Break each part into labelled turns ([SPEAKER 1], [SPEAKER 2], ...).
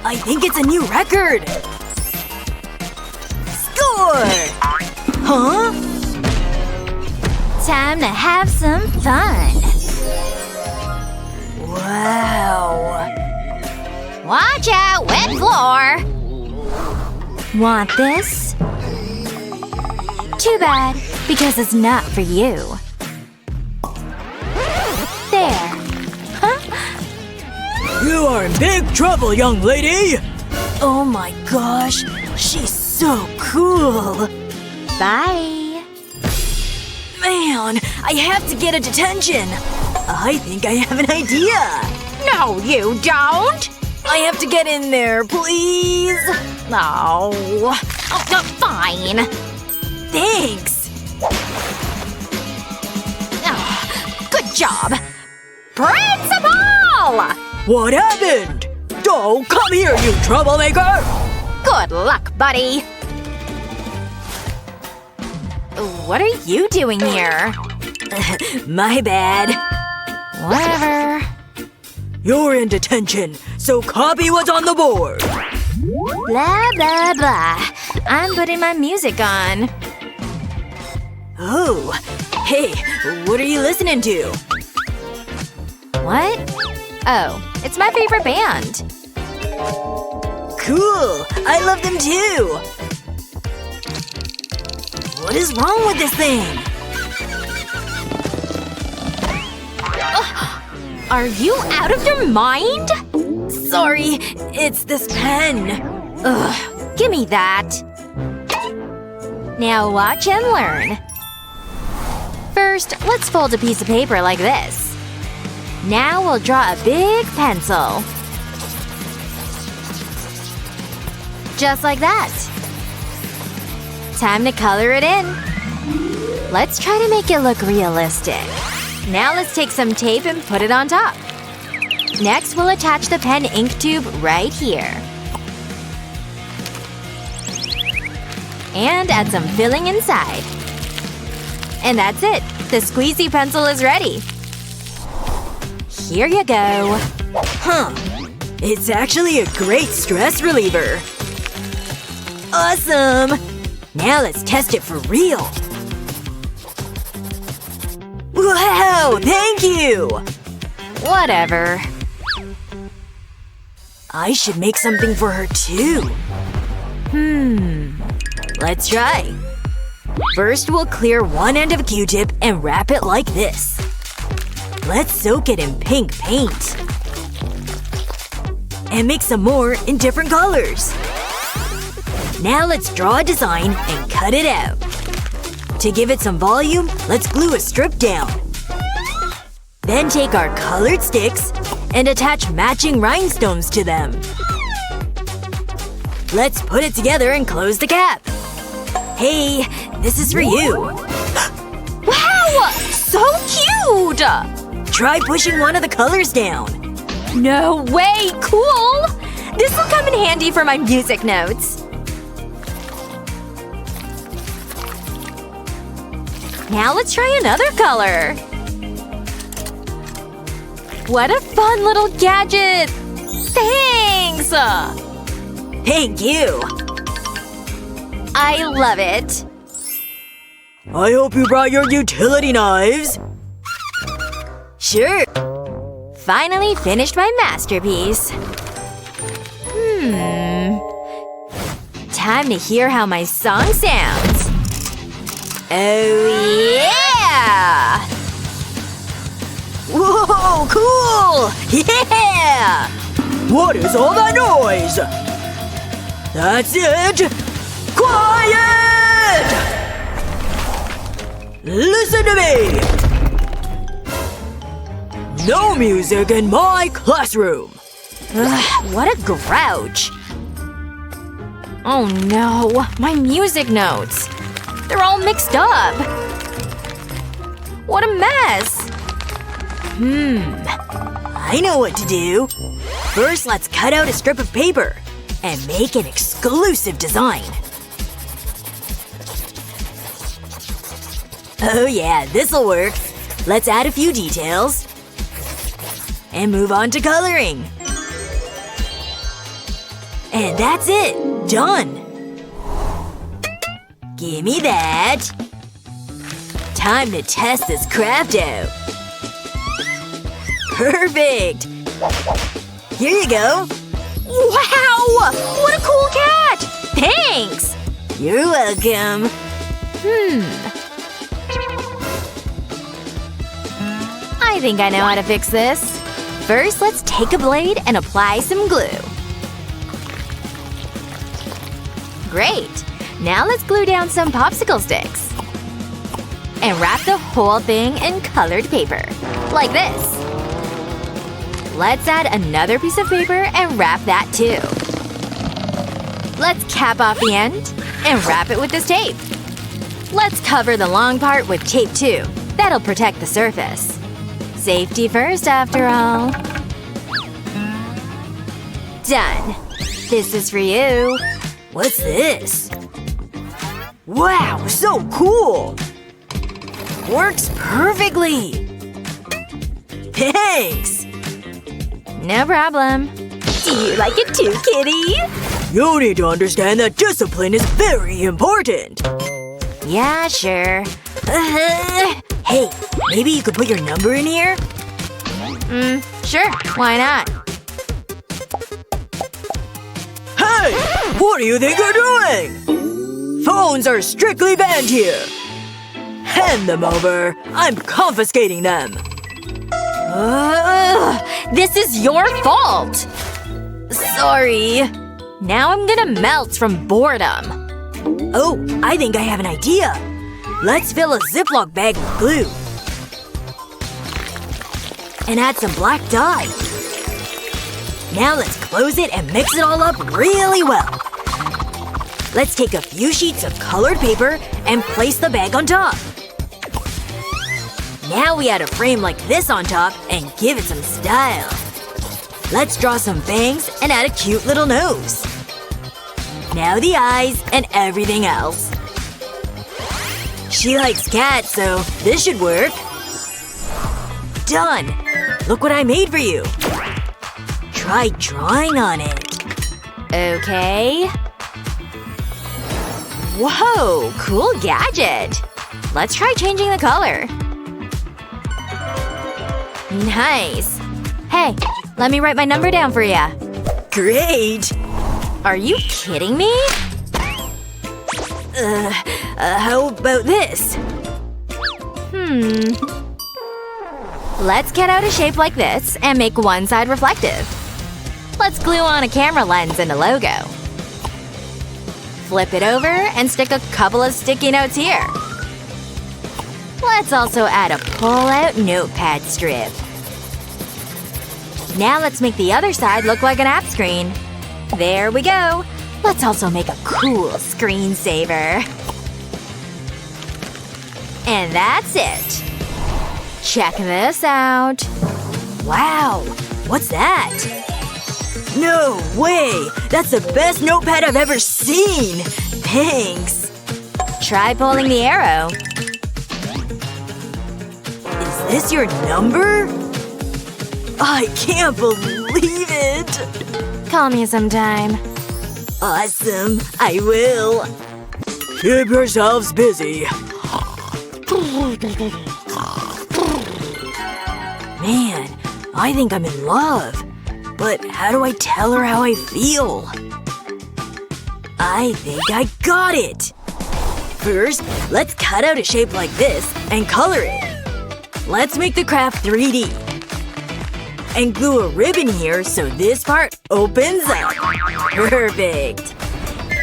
[SPEAKER 1] I think it's a new record! Score! Huh?
[SPEAKER 2] Time to have some fun.
[SPEAKER 1] Wow.
[SPEAKER 2] Watch out, wet floor! Want this? Too bad, because it's not for you. There. Huh?
[SPEAKER 1] You are in big trouble, young lady! Oh my gosh, she's so cool!
[SPEAKER 2] Bye.
[SPEAKER 1] Man, I have to get a detention! I think I have an idea!
[SPEAKER 2] No, you don't!
[SPEAKER 1] I have to get in there, please!
[SPEAKER 2] No. Oh, fine.
[SPEAKER 1] Thanks!
[SPEAKER 2] Oh, good job. Principal!
[SPEAKER 1] What happened? Oh, come here, you troublemaker!
[SPEAKER 2] Good luck, buddy. What are you doing here?
[SPEAKER 1] My bad.
[SPEAKER 2] Whatever.
[SPEAKER 1] You're in detention, so copy what's on the board!
[SPEAKER 2] Blah, blah, blah. I'm putting my music on.
[SPEAKER 1] Oh. Hey, what are you listening to?
[SPEAKER 2] What? Oh, it's my favorite band.
[SPEAKER 1] Cool! I love them too! What is wrong with this thing?
[SPEAKER 2] Are you out of your mind?
[SPEAKER 1] Sorry, it's this pen.
[SPEAKER 2] Ugh, give me that. Now watch and learn. First, let's fold a piece of paper like this. Now we'll draw a big pencil. Just like that. Time to color it in. Let's try to make it look realistic. Now let's take some tape and put it on top. Next, we'll attach the pen ink tube right here. And add some filling inside. And that's it. The squeezy pencil is ready. Here you go.
[SPEAKER 1] Huh. It's actually a great stress reliever. Awesome! Now let's test it for real. Wow! Thank you!
[SPEAKER 2] Whatever.
[SPEAKER 1] I should make something for her too. Let's try. First, we'll clear one end of a Q-tip and wrap it like this. Let's soak it in pink paint. And make some more in different colors. Now let's draw a design and cut it out. To give it some volume, let's glue a strip down. Then take our colored sticks and attach matching rhinestones to them. Let's put it together and close the cap. Hey, this is for you.
[SPEAKER 2] Wow! So cute!
[SPEAKER 1] Try pushing one of the colors down.
[SPEAKER 2] No way! Cool! This will come in handy for my music notes. Now let's try another color. What a fun little gadget! Thanks!
[SPEAKER 1] Thank you.
[SPEAKER 2] I love it.
[SPEAKER 1] I hope you brought your utility knives. Sure.
[SPEAKER 2] Finally finished my masterpiece. Time to hear how my song sounds. Oh yeah!
[SPEAKER 1] Whoa, cool! Yeah! What is all that noise? That's it! Quiet! Listen to me! No music in my classroom!
[SPEAKER 2] Ugh, what a grouch. Oh no, my music notes. They're all mixed up. What a mess.
[SPEAKER 1] I know what to do. First, let's cut out a strip of paper and make an exclusive design. Oh yeah, this'll work. Let's add a few details. And move on to coloring. And that's it! Done! Gimme that! Time to test this craft out! Perfect! Here you go!
[SPEAKER 2] Wow! What a cool cat! Thanks!
[SPEAKER 1] You're welcome.
[SPEAKER 2] I think I know how to fix this. First, let's take a blade and apply some glue. Great! Now let's glue down some popsicle sticks. And wrap the whole thing in colored paper. Like this. Let's add another piece of paper and wrap that too. Let's cap off the end and wrap it with this tape. Let's cover the long part with tape too. That'll protect the surface. Safety first, after all. Done. This is for you.
[SPEAKER 1] What's this? Wow, so cool! Works perfectly! Thanks!
[SPEAKER 2] No problem. Do you like it too, kitty?
[SPEAKER 1] You need to understand that discipline is very important!
[SPEAKER 2] Yeah, sure.
[SPEAKER 1] Hey, maybe you could put your number in here?
[SPEAKER 2] Sure. Why not?
[SPEAKER 1] Hey! What do you think you're doing? Phones are strictly banned here! Hand them over. I'm confiscating them.
[SPEAKER 2] This is your fault! Sorry. Now I'm gonna melt from boredom.
[SPEAKER 1] Oh, I think I have an idea. Let's fill a Ziploc bag with glue. And add some black dye. Now let's close it and mix it all up really well. Let's take a few sheets of colored paper and place the bag on top. Now we add a frame like this on top and give it some style. Let's draw some bangs and add a cute little nose. Now the eyes and everything else. She likes cats, so this should work. Done! Look what I made for you. Try drawing on it.
[SPEAKER 2] Okay. Whoa! Cool gadget! Let's try changing the color. Nice. Hey, let me write my number down for ya.
[SPEAKER 1] Great!
[SPEAKER 2] Are you kidding me?
[SPEAKER 1] How about this?
[SPEAKER 2] Let's cut out a shape like this and make one side reflective. Let's glue on a camera lens and a logo. Flip it over and stick a couple of sticky notes here. Let's also add a pull-out notepad strip. Now let's make the other side look like an app screen. There we go. Let's also make a cool screensaver. And that's it. Check this out.
[SPEAKER 1] Wow! What's that? No way! That's the best notepad I've ever seen! Thanks!
[SPEAKER 2] Try pulling the arrow.
[SPEAKER 1] Is this your number? I can't believe it!
[SPEAKER 2] Call me sometime.
[SPEAKER 1] Awesome. I will. Keep yourselves busy. Man, I think I'm in love. But how do I tell her how I feel? I think I got it! First, let's cut out a shape like this and color it. Let's make the craft 3D. And glue a ribbon here so this part opens up. Perfect!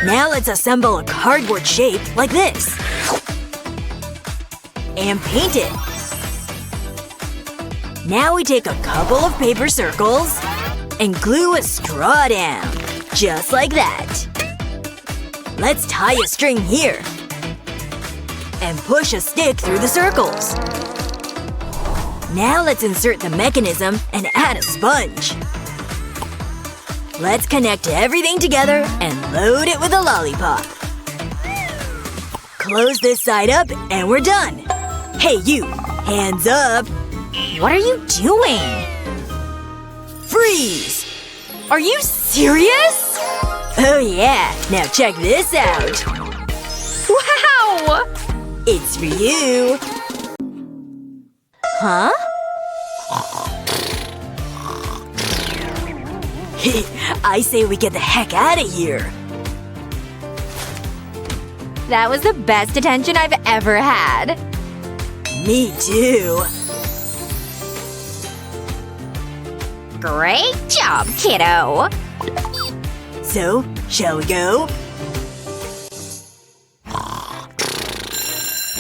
[SPEAKER 1] Now let's assemble a cardboard shape like this. And paint it. Now we take a couple of paper circles and glue a straw down. Just like that. Let's tie a string here. And push a stick through the circles. Now let's insert the mechanism and add a sponge. Let's connect everything together and load it with a lollipop. Close this side up and we're done. Hey you! Hands up!
[SPEAKER 2] What are you doing?
[SPEAKER 1] Freeze!
[SPEAKER 2] Are you serious?
[SPEAKER 1] Oh yeah, now check this out.
[SPEAKER 2] Wow!
[SPEAKER 1] It's for you.
[SPEAKER 2] Huh?
[SPEAKER 1] I say we get the heck out of here.
[SPEAKER 2] That was the best attention I've ever had.
[SPEAKER 1] Me too.
[SPEAKER 2] Great job, kiddo!
[SPEAKER 1] So, shall we go?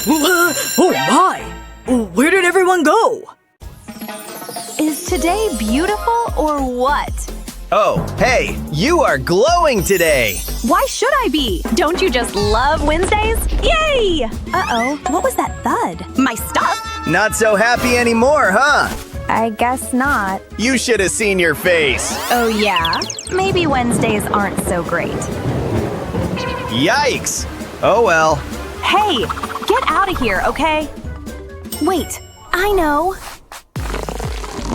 [SPEAKER 1] Oh my! Where did everyone go?
[SPEAKER 3] Is today beautiful or what?
[SPEAKER 4] Oh, hey, you are glowing today!
[SPEAKER 3] Why should I be? Don't you just love Wednesdays? Yay! Uh-oh, what was that thud? My stuff?
[SPEAKER 4] Not so happy anymore, huh?
[SPEAKER 3] I guess not.
[SPEAKER 4] You should have seen your face.
[SPEAKER 3] Oh yeah? Maybe Wednesdays aren't so great.
[SPEAKER 4] Yikes! Oh well.
[SPEAKER 3] Hey, get out of here, okay? Wait, I know.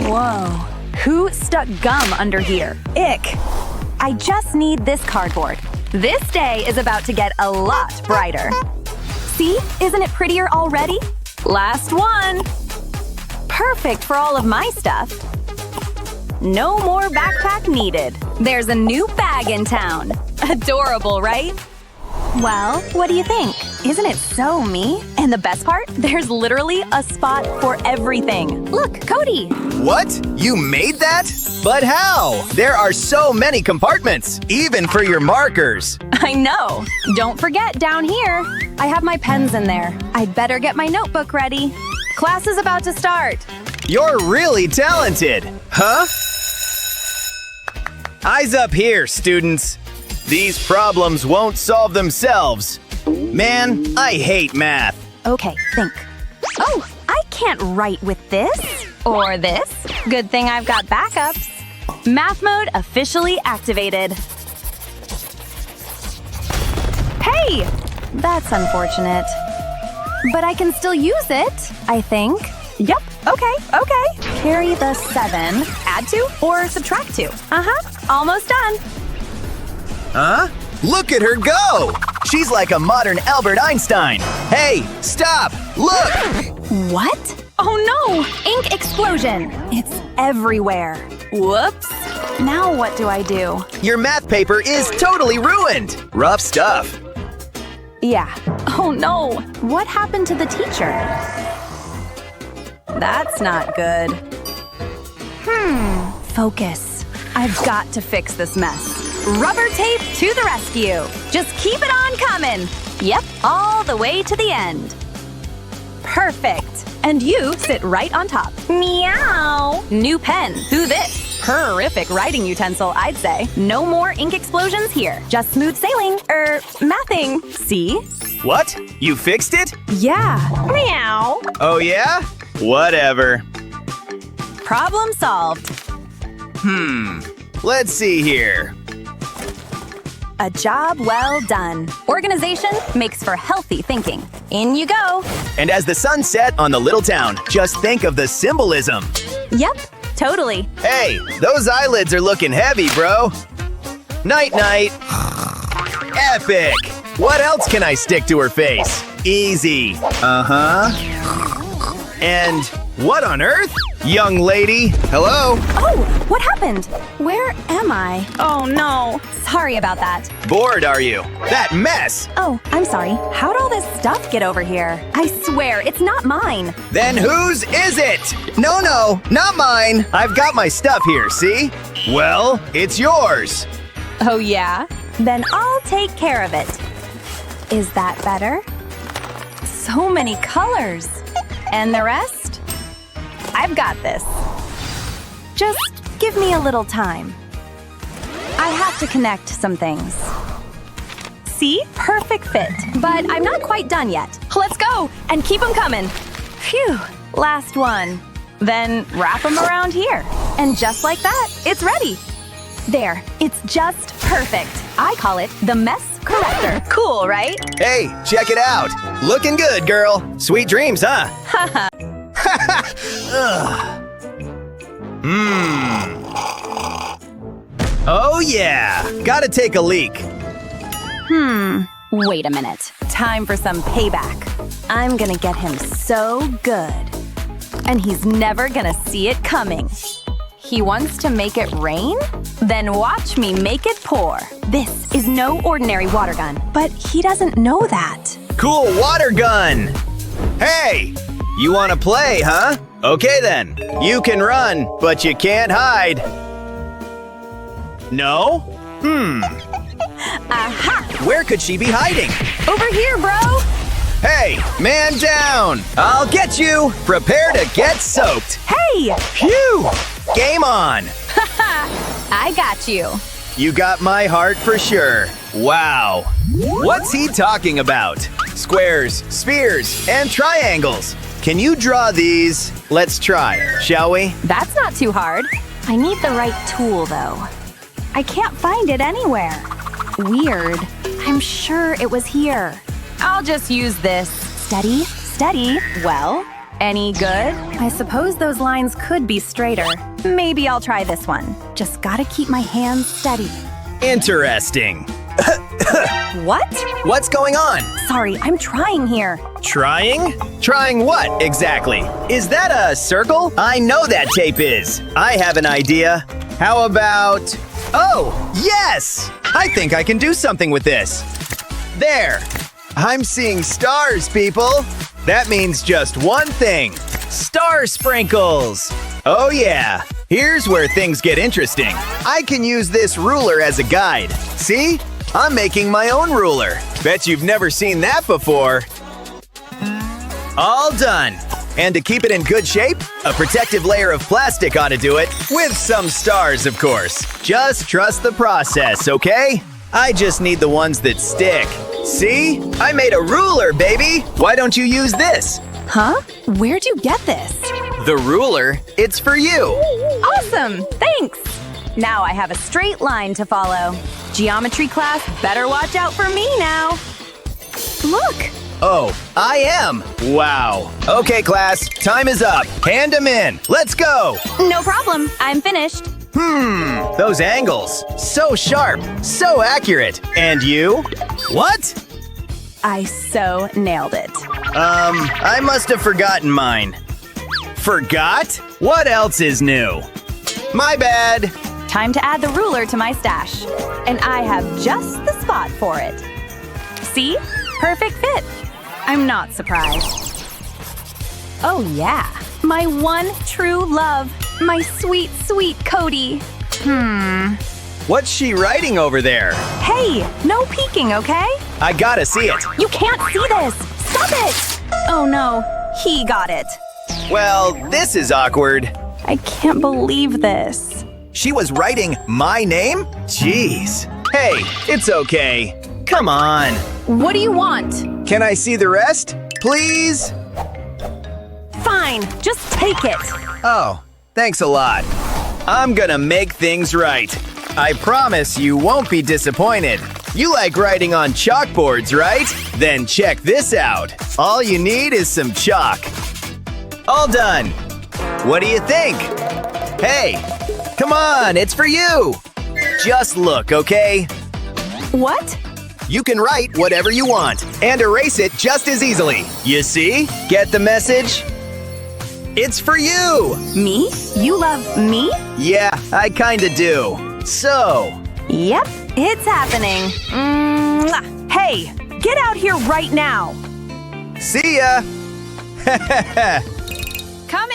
[SPEAKER 3] Whoa. Who stuck gum under here? Ick. I just need this cardboard. This day is about to get a lot brighter. See? Isn't it prettier already? Last one. Perfect for all of my stuff. No more backpack needed. There's a new bag in town. Adorable, right? Well, what do you think? Isn't it so me? And the best part? There's literally a spot for everything. Look, Cody.
[SPEAKER 4] What? You made that? But how? There are so many compartments, even for your markers.
[SPEAKER 3] I know. Don't forget down here. I have my pens in there. I'd better get my notebook ready. Class is about to start.
[SPEAKER 4] You're really talented, huh? Eyes up here, students. These problems won't solve themselves. Man, I hate math.
[SPEAKER 3] Okay, think. Oh, I can't write with this or this. Good thing I've got backups. Math mode officially activated. Hey! That's unfortunate. But I can still use it, I think. Yep, okay. Carry the 7, add 2, or subtract 2. Almost done.
[SPEAKER 4] Huh? Look at her go! She's like a modern Albert Einstein. Hey, stop! Look!
[SPEAKER 3] What? Oh no! Ink explosion! It's everywhere. Whoops. Now what do I do?
[SPEAKER 4] Your math paper is totally ruined! Rough stuff.
[SPEAKER 3] Yeah. Oh no! What happened to the teacher? That's not good. Focus. I've got to fix this mess. Rubber tape to the rescue. Just keep it on coming. Yep, all the way to the end. Perfect. And you sit right on top. Meow. New pen. Who this? Horrific writing utensil, I'd say. No more ink explosions here. Just smooth sailing. Mathing. See?
[SPEAKER 4] What? You fixed it?
[SPEAKER 3] Yeah. Meow.
[SPEAKER 4] Oh yeah? Whatever.
[SPEAKER 3] Problem solved.
[SPEAKER 4] Let's see here.
[SPEAKER 3] A job well done. Organization makes for healthy thinking. In you go.
[SPEAKER 4] And as the sun set on the little town, just think of the symbolism.
[SPEAKER 3] Yep, totally.
[SPEAKER 4] Hey, those eyelids are looking heavy, bro. Night-night. Epic. What else can I stick to her face? Easy. Uh-huh. And what on earth? Young lady, hello?
[SPEAKER 3] Oh, what happened? Where am I? Oh no. Sorry about that.
[SPEAKER 4] Bored, are you? That mess!
[SPEAKER 3] Oh, I'm sorry. How'd all this stuff get over here? I swear, it's not mine.
[SPEAKER 4] Then whose is it? No, not mine. I've got my stuff here, see? Well, it's yours.
[SPEAKER 3] Oh yeah? Then I'll take care of it. Is that better? So many colors. And the rest? I've got this. Just give me a little time. I have to connect some things. See? Perfect fit. But I'm not quite done yet. Let's go and keep them coming. Phew. Last one. Then wrap them around here. And just like that, it's ready. There. It's just perfect. I call it the mess corrector. Cool, right?
[SPEAKER 4] Hey, check it out. Looking good, girl. Sweet dreams, huh?
[SPEAKER 3] Haha.
[SPEAKER 4] Oh yeah, gotta take a leak.
[SPEAKER 3] Wait a minute. Time for some payback. I'm gonna get him so good. And he's never gonna see it coming. He wants to make it rain? Then watch me make it pour. This is no ordinary water gun, but he doesn't know that.
[SPEAKER 4] Cool water gun! Hey, you wanna play, huh? Okay then, you can run, but you can't hide. No?
[SPEAKER 3] Aha!
[SPEAKER 4] Where could she be hiding?
[SPEAKER 3] Over here, bro!
[SPEAKER 4] Hey, man down! I'll get you! Prepare to get soaked!
[SPEAKER 3] Hey!
[SPEAKER 4] Phew! Game on!
[SPEAKER 3] I got you.
[SPEAKER 4] You got my heart for sure. Wow. What's he talking about? Squares, spheres, and triangles. Can you draw these? Let's try, shall we?
[SPEAKER 3] That's not too hard. I need the right tool, though. I can't find it anywhere. Weird. I'm sure it was here. I'll just use this. Steady, steady. Well, any good? I suppose those lines could be straighter. Maybe I'll try this one. Just gotta keep my hands steady.
[SPEAKER 4] Interesting.
[SPEAKER 3] What?
[SPEAKER 4] What's going on?
[SPEAKER 3] Sorry, I'm trying here.
[SPEAKER 4] Trying? Trying what, exactly? Is that a circle? I know that tape is. I have an idea. How about... Oh, yes! I think I can do something with this. There. I'm seeing stars, people. That means just one thing. Star sprinkles. Oh yeah. Here's where things get interesting. I can use this ruler as a guide. See? I'm making my own ruler. Bet you've never seen that before. All done. And to keep it in good shape, a protective layer of plastic ought to do it. With some stars, of course. Just trust the process, okay? I just need the ones that stick. See? I made a ruler, baby! Why don't you use this?
[SPEAKER 3] Huh? Where'd you get this?
[SPEAKER 4] The ruler, it's for you.
[SPEAKER 3] Awesome! Thanks! Now I have a straight line to follow. Geometry class better watch out for me now. Look!
[SPEAKER 4] Oh, I am. Wow. Okay, class, time is up. Hand them in. Let's go.
[SPEAKER 3] No problem. I'm finished.
[SPEAKER 4] Those angles. So sharp, so accurate. And you? What?
[SPEAKER 3] I so nailed it.
[SPEAKER 4] I must have forgotten mine. Forgot? What else is new? My bad.
[SPEAKER 3] Time to add the ruler to my stash. And I have just the spot for it. See? Perfect fit. I'm not surprised. Oh yeah, my one true love. My sweet, sweet Cody.
[SPEAKER 4] What's she writing over there?
[SPEAKER 3] Hey, no peeking, okay?
[SPEAKER 4] I gotta see it.
[SPEAKER 3] You can't see this! Stop it! Oh no, he got it.
[SPEAKER 4] Well, this is awkward.
[SPEAKER 3] I can't believe this.
[SPEAKER 4] She was writing my name? Jeez. Hey, it's okay. Come on.
[SPEAKER 3] What do you want?
[SPEAKER 4] Can I see the rest? Please?
[SPEAKER 3] Fine, just take it.
[SPEAKER 4] Oh, thanks a lot. I'm gonna make things right. I promise you won't be disappointed. You like writing on chalkboards, right? Then check this out. All you need is some chalk. All done. What do you think? Hey, come on, it's for you. Just look, okay?
[SPEAKER 3] What?
[SPEAKER 4] You can write whatever you want and erase it just as easily. You see? Get the message? It's for you!
[SPEAKER 3] Me? You love me?
[SPEAKER 4] Yeah, I kinda do. So...
[SPEAKER 3] Yep, it's happening. Mwah. Hey, get out here right now.
[SPEAKER 4] See ya!
[SPEAKER 3] Come